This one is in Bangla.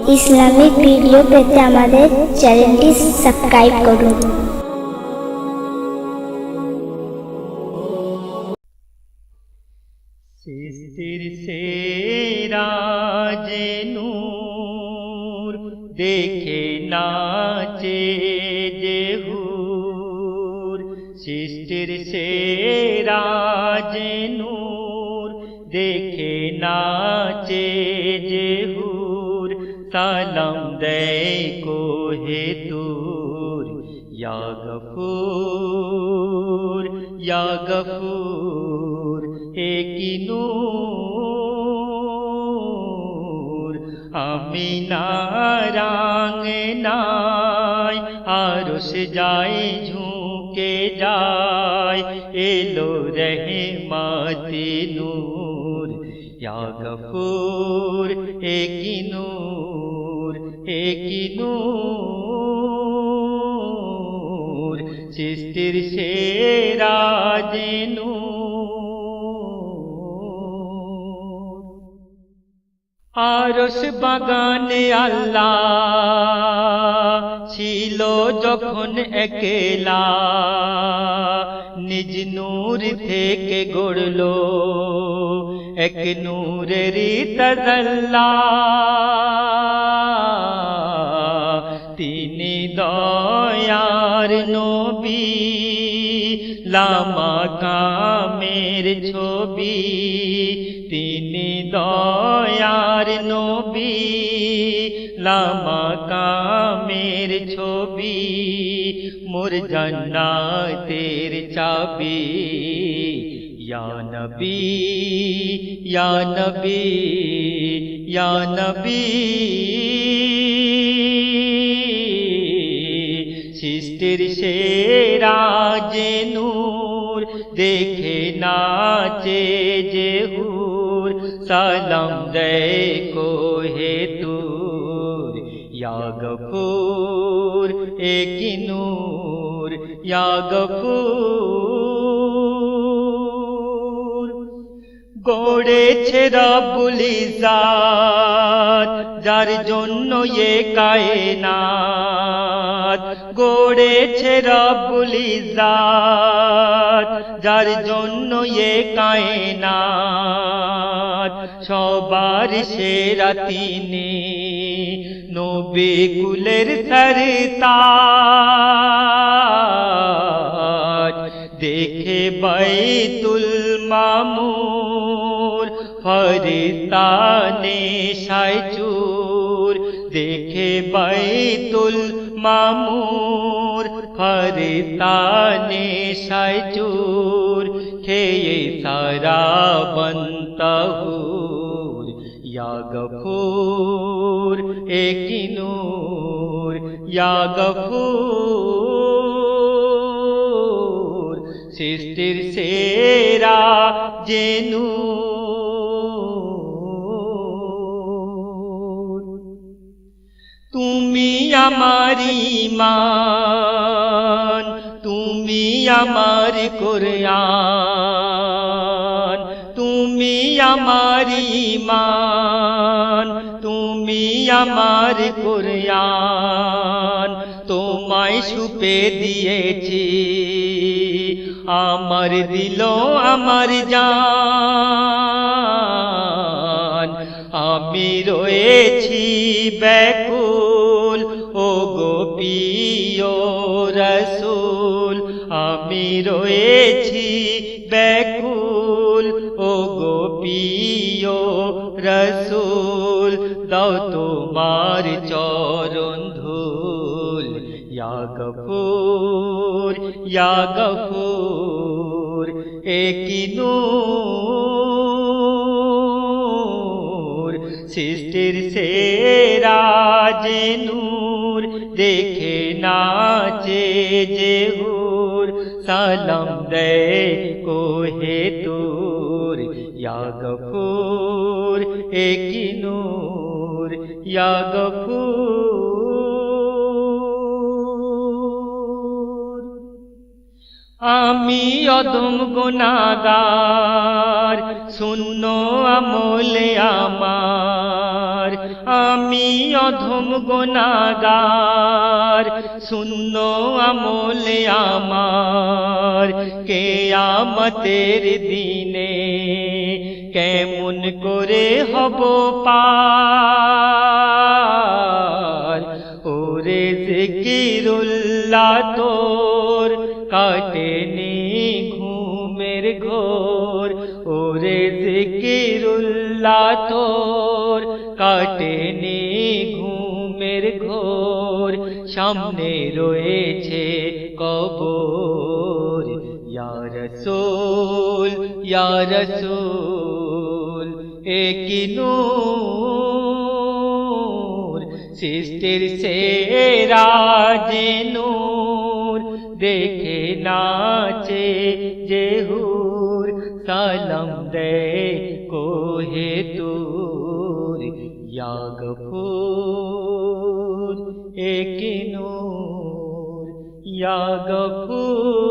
ইসলামিক ভিডিও পেতে আমাদের চ্যানেলটি সাবস্ক্রাইব করুন। সৃষ্টির সেরা যে নূর দেখে নাচে যে হুর, সৃষ্টির সেরা যে নূর দেখে নাচে যে হুর, সালাম দেয় কোহে তুর ইয়া গফুর ইয়া গফুর। হে কি নূর আমিনার আঙ্গনায় আরশ যায় ঝুঁকে যায়, এলো রহমতি নূর ইয়া গফুর। হে কি নূর হে কি নূর, সৃষ্টির সেরা যে নূর। আরশ বাগানে আল্লাহ ছিল যখন একলা, নিজ নূর থেকে গড়লো এক নূরেরই তাজাল্লা। তিনি দয়ার নবী লামাকামের ছবি, তিনি দয়ার নবী লামাকামের ছবি, মোর জান্নাতের চাবি ইয়া নবী ইয়া নবী ইয়া নবী। সৃষ্টির সেরা যে নূর দেখে নাচে যে হুর, সালাম দেয় কোহে তুর ইয়া গফুর। হে কি নূর ইয়া গফুর। গড়েছে রব্বুল ইজ্জত যার জন্য এ কায়নাত, গড়েছে রব্বুল ইজ্জত যার জন্য এ কায়নাত। সবার সেরা তিনি নবী কুলের সরতাজ, দেখে বাইতুল মামুর ফরিস্তানে সাইচুর, দেখে বাইতুল মামুর ফরিস্তানে সাইচুর, খেয়ে সারা বন্তহুর ইয়া গফুর। হে কি নূর ইয়া গফুর, সৃষ্টির সেরা যে নূর। তুমি আমার ঈমান, তুমি আমার কুরআন, তুমি আমার ঈমান, তুমি আমার কুরআন। তোমায় সুপে দিয়েছি আমার দিল আমার জান, আমি রয়েছি ব্যাকুল ও গো প্রিয় রাসূল, আমি রয়েছি ব্যাকুল ও গো প্রিয় রাসূল। দাও তোমার চরণ ধুল ইয়া গফুর ইয়া গফুর। হে কি নূর, সৃষ্টির সেরা যে নূর দেখে নাচে যে হুর, সালাম দেয় কোহে তুর ইয়া গফুর। হে কি নূর ইয়া গফুর। আমি অদম গুনাহগার, শূন্য আমলে আমার আমার আমি অধম গুনাহগার শূন্য আমলে আমার কিয়ামতের দিনে কেমন করে হব পার ওরে জিকিরুল্লাহ তোর কাটেনি ঘুমের ঘোর ওরে জিকিরুল্লাহ তোর কাটেনি ঘুমের ঘোর সামনে রয়েছে কবর ইয়া রাসূল ইয়া রাসূল একি নূর সৃষ্টির সেরা যে নূর দেখে নাচে যে হুর সালাম দে কোহে তুর ইয়া গফুর একি নূর ইয়া গফুর